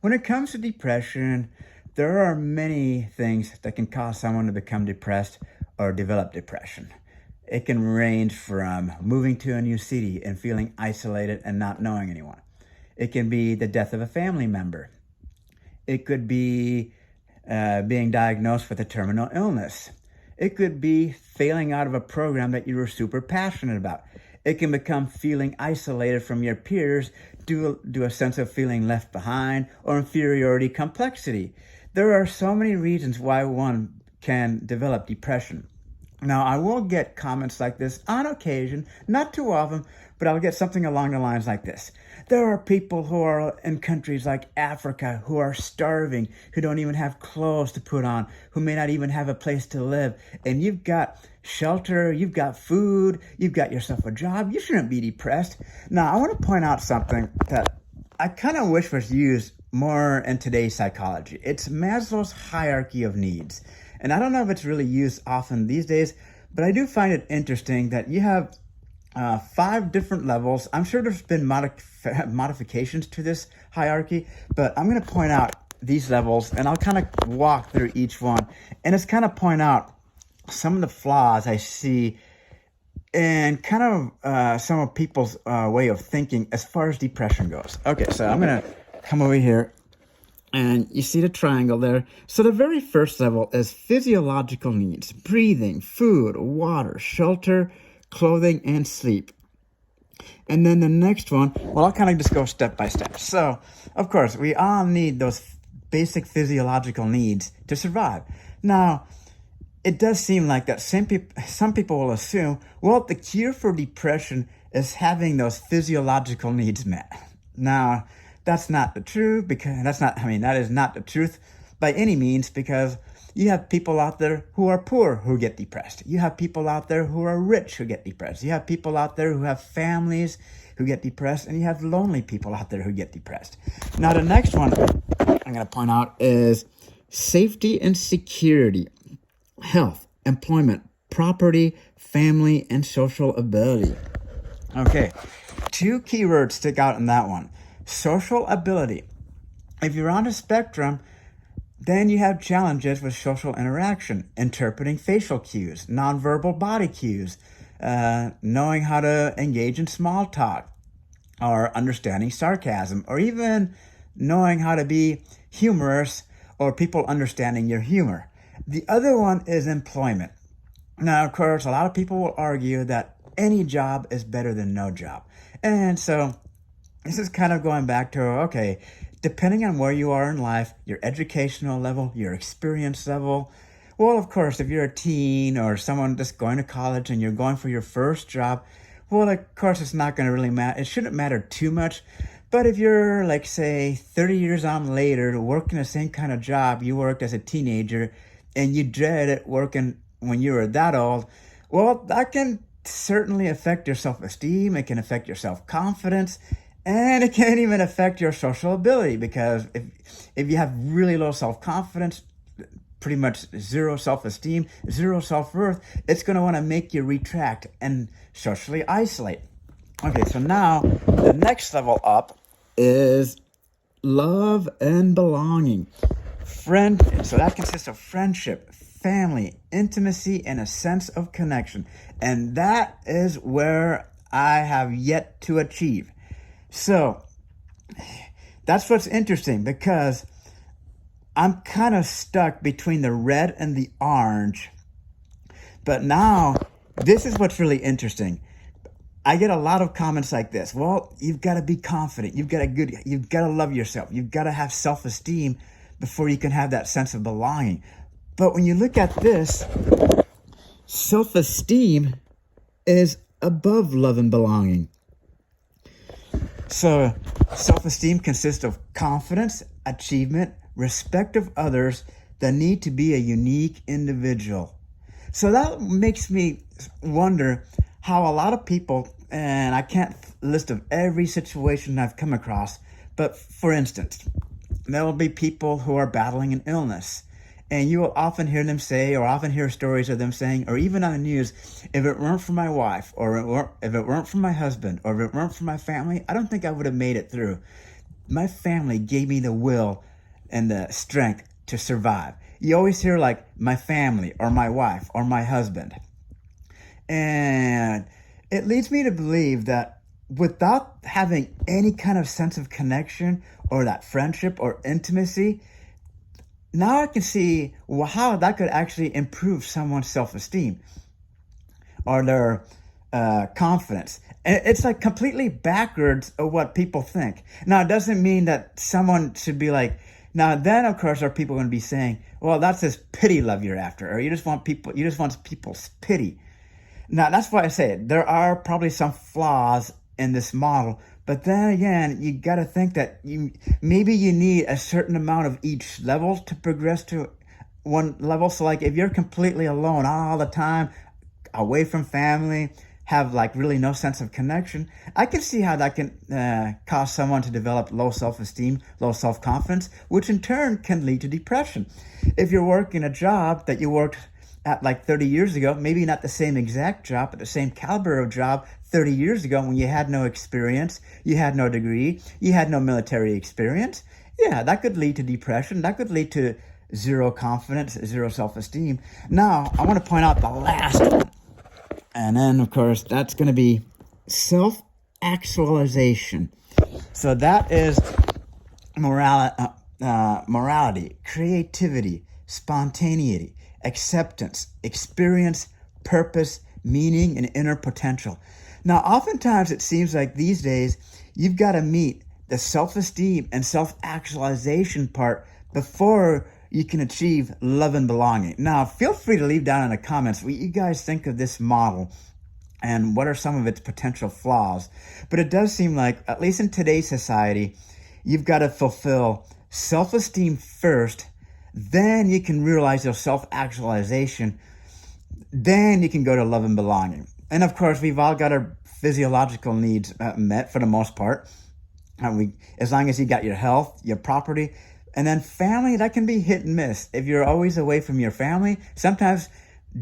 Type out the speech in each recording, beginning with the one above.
When it comes to depression, there are many things that can cause someone to become depressed or develop depression. It can range from moving to a new city and feeling isolated and not knowing anyone. It can be the death of a family member. It could be being diagnosed with a terminal illness. It could be failing out of a program that you were super passionate about. It can become feeling isolated from your peers due to a sense of feeling left behind or inferiority complexity. There are so many reasons why one can develop depression. Now, I will get comments like this on occasion, not too often, but I'll get something along the lines like this. There are people who are in countries like Africa who are starving, who don't even have clothes to put on, who may not even have a place to live. And you've got shelter, you've got food, you've got yourself a job. You shouldn't be depressed. Now, I want to point out something that I kind of wish was used more in today's psychology. It's Maslow's hierarchy of needs. And I don't know if it's really used often these days, but I do find it interesting that you have 5 different levels. I'm sure there's been modifications to this hierarchy, but I'm going to point out these levels and I'll kind of walk through each one. And it's kind of point out some of the flaws I see and kind of some of people's way of thinking as far as depression goes. Okay, so I'm going to come over here. And you see the triangle there. So the very first level is physiological needs: breathing, food, water, shelter, clothing, and sleep. And then the next one, well, I'll kind of just go step by step. So, of course, we all need those basic physiological needs to survive. Now, it does seem like that some people will assume, well, the cure for depression is having those physiological needs met. Now, that's not the truth, because that is not the truth by any means, because you have people out there who are poor who get depressed. You have people out there who are rich who get depressed. You have people out there who have families who get depressed, and you have lonely people out there who get depressed. Now, the next one I'm going to point out is safety and security, health, employment, property, family, and social ability. Okay, 2 keywords stick out in that one. Social ability. If you're on a spectrum, then you have challenges with social interaction, interpreting facial cues, nonverbal body cues, knowing how to engage in small talk, or understanding sarcasm, or even knowing how to be humorous, or people understanding your humor. The other one is employment. Now, of course, a lot of people will argue that any job is better than no job. And so this is kind of going back to, okay, depending on where you are in life, your educational level, your experience level. Well, of course, if you're a teen or someone just going to college and you're going for your first job, well, of course, it's not going to really matter. It shouldn't matter too much. But if you're, like, say, 30 years on later, working the same kind of job you worked as a teenager, and you dreaded working when you were that old, well, that can certainly affect your self-esteem. It can affect your self-confidence. And it can even affect your social ability, because if you have really low self-confidence, pretty much zero self-esteem, zero self-worth, it's going to want to make you retract and socially isolate. Okay, so now the next level up is love and belonging. So that consists of friendship, family, intimacy, and a sense of connection. And that is where I have yet to achieve. So that's what's interesting, because I'm kind of stuck between the red and the orange. But now, this is what's really interesting. I get a lot of comments like this. Well, you've got to be confident. You've got to love yourself. You've got to have self-esteem before you can have that sense of belonging. But when you look at this, self-esteem is above love and belonging. So self-esteem consists of confidence, achievement, respect of others, the need to be a unique individual. So that makes me wonder how a lot of people, and I can't list of every situation I've come across, but for instance, there will be people who are battling an illness. And you will often hear them say, or often hear stories of them saying, or even on the news, if it weren't for my wife, or if it weren't for my husband, or if it weren't for my family, I don't think I would have made it through. my family gave me the will and the strength to survive. You always hear like my family or my wife or my husband. And it leads me to believe that without having any kind of sense of connection or that friendship or intimacy, now I can see how that could actually improve someone's self-esteem or their confidence. It's like completely backwards of what people think. Now, it doesn't mean that someone should be like, now then of course are people going to be saying, well, that's this pity love you're after, or you just want people's pity. Now, that's why I say it. There are probably some flaws in this model, but then again, you got to think that maybe you need a certain amount of each level to progress to one level. So like if you're completely alone all the time, away from family, have like really no sense of connection, I can see how that can cause someone to develop low self-esteem, low self-confidence, which in turn can lead to depression. If you're working a job that you worked at like 30 years ago, maybe not the same exact job, but the same caliber of job 30 years ago when you had no experience, you had no degree, you had no military experience, yeah, that could lead to depression. That could lead to zero confidence, zero self-esteem. Now, I want to point out the last one. And then, of course, that's going to be self-actualization. So that is morality, creativity, spontaneity, acceptance, experience, purpose, meaning, and inner potential. Now, oftentimes it seems like these days you've got to meet the self-esteem and self-actualization part before you can achieve love and belonging. Now, feel free to leave down in the comments what you guys think of this model and what are some of its potential flaws. But it does seem like, at least in today's society, you've got to fulfill self-esteem first, then you can realize your self-actualization, then you can go to love and belonging. And of course, we've all got our physiological needs met for the most part. As long as you got your health, your property, and then family, that can be hit and miss. If you're always away from your family, sometimes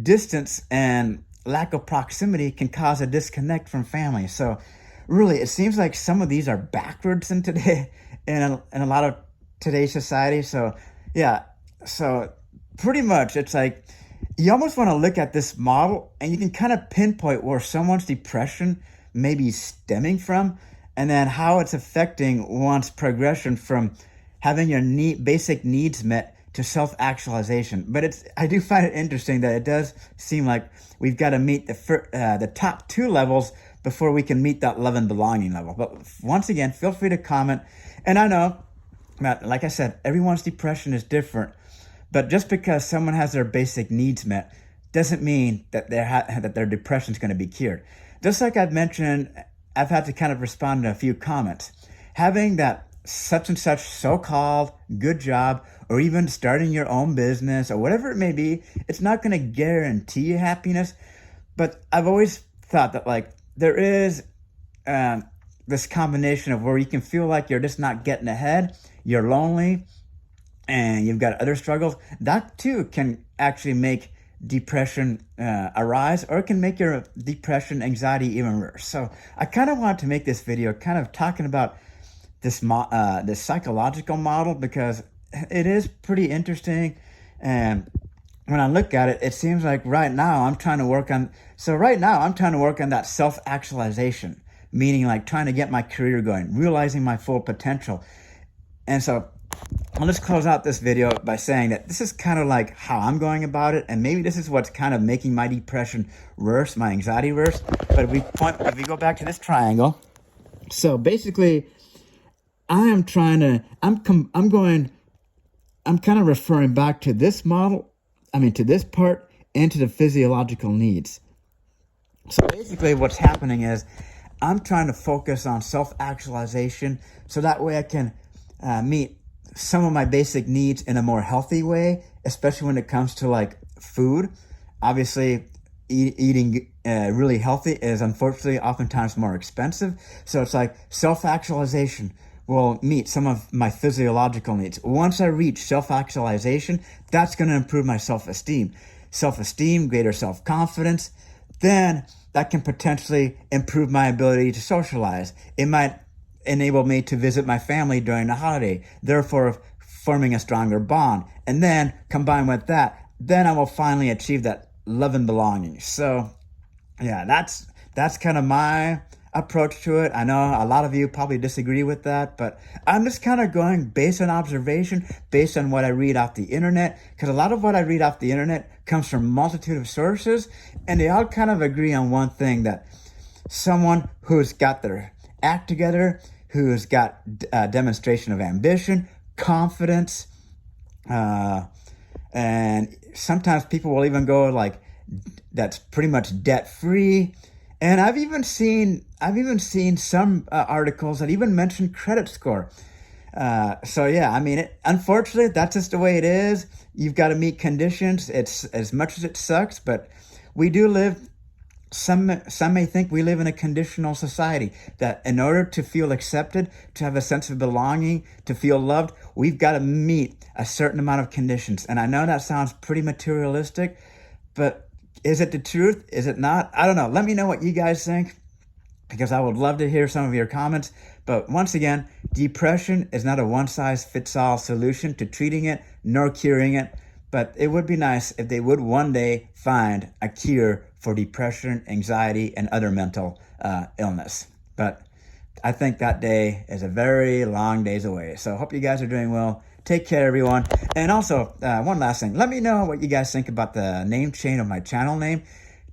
distance and lack of proximity can cause a disconnect from family. So really, it seems like some of these are backwards in today, in a lot of today's society. So yeah, so pretty much it's like you almost want to look at this model and you can kind of pinpoint where someone's depression may be stemming from, and then how it's affecting one's progression from having your basic needs met to self-actualization. But I do find it interesting that it does seem like we've got to meet the top two levels before we can meet that love and belonging level. But once again, feel free to comment. And I know, like I said, everyone's depression is different. But just because someone has their basic needs met doesn't mean that their depression is going to be cured. Just like I've mentioned, I've had to kind of respond to a few comments. Having that such and such so-called good job, or even starting your own business or whatever it may be, it's not going to guarantee you happiness. But I've always thought that like there is this combination of where you can feel like you're just not getting ahead, you're lonely, and you've got other struggles. That too can actually make depression arise, or it can make your depression, anxiety even worse. So I kind of wanted to make this video kind of talking about this psychological model, because it is pretty interesting. And when I look at it, it seems like right now I'm trying to work on that self-actualization, meaning like trying to get my career going, realizing my full potential. And so I'll just close out this video by saying that this is kind of like how I'm going about it, and maybe this is what's kind of making my depression worse, my anxiety worse. But if we go back to this triangle, so basically I'm kind of referring back to this model, to this part, and to the physiological needs. So basically what's happening is I'm trying to focus on self-actualization so that way I can meet some of my basic needs in a more healthy way, especially when it comes to like food. Obviously, eating really healthy is unfortunately oftentimes more expensive. So it's like self-actualization will meet some of my physiological needs. Once I reach self-actualization, that's going to improve my self-esteem. Self-esteem, greater self-confidence, then that can potentially improve my ability to socialize. It might enable me to visit my family during the holiday, therefore forming a stronger bond. And then combined with that, then I will finally achieve that love and belonging. So yeah, that's kind of my approach to it. I know a lot of you probably disagree with that, but I'm just kind of going based on observation, based on what I read off the internet, because a lot of what I read off the internet comes from a multitude of sources, and they all kind of agree on one thing, that someone who's got their act together, who's got a demonstration of ambition, confidence, and sometimes people will even go like, that's pretty much debt free. And I've even seen some articles that even mention credit score. So yeah, I mean, unfortunately, that's just the way it is. You've got to meet conditions. It's as much as it sucks, but we do live. Some may think we live in a conditional society, that in order to feel accepted, to have a sense of belonging, to feel loved, we've got to meet a certain amount of conditions. And I know that sounds pretty materialistic, but is it the truth? Is it not? I don't know. Let me know what you guys think, because I would love to hear some of your comments. But once again, depression is not a one-size-fits-all solution to treating it nor curing it. But it would be nice if they would one day find a cure for depression, anxiety, and other mental illness. But I think that day is a very long days away. So I hope you guys are doing well. Take care, everyone. And also, one last thing. Let me know what you guys think about the name change of my channel name.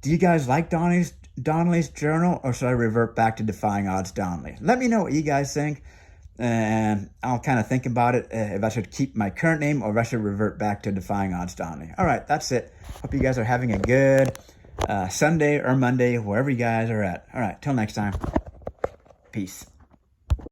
Do you guys like Donnelly's Journal, or should I revert back to Defying Odds Donnelly? Let me know what you guys think, and I'll kind of think about it, if I should keep my current name or if I should revert back to Defying Odds Donnelly. All right, that's it. Hope you guys are having a good Sunday or Monday, wherever you guys are at. All right, till next time. Peace.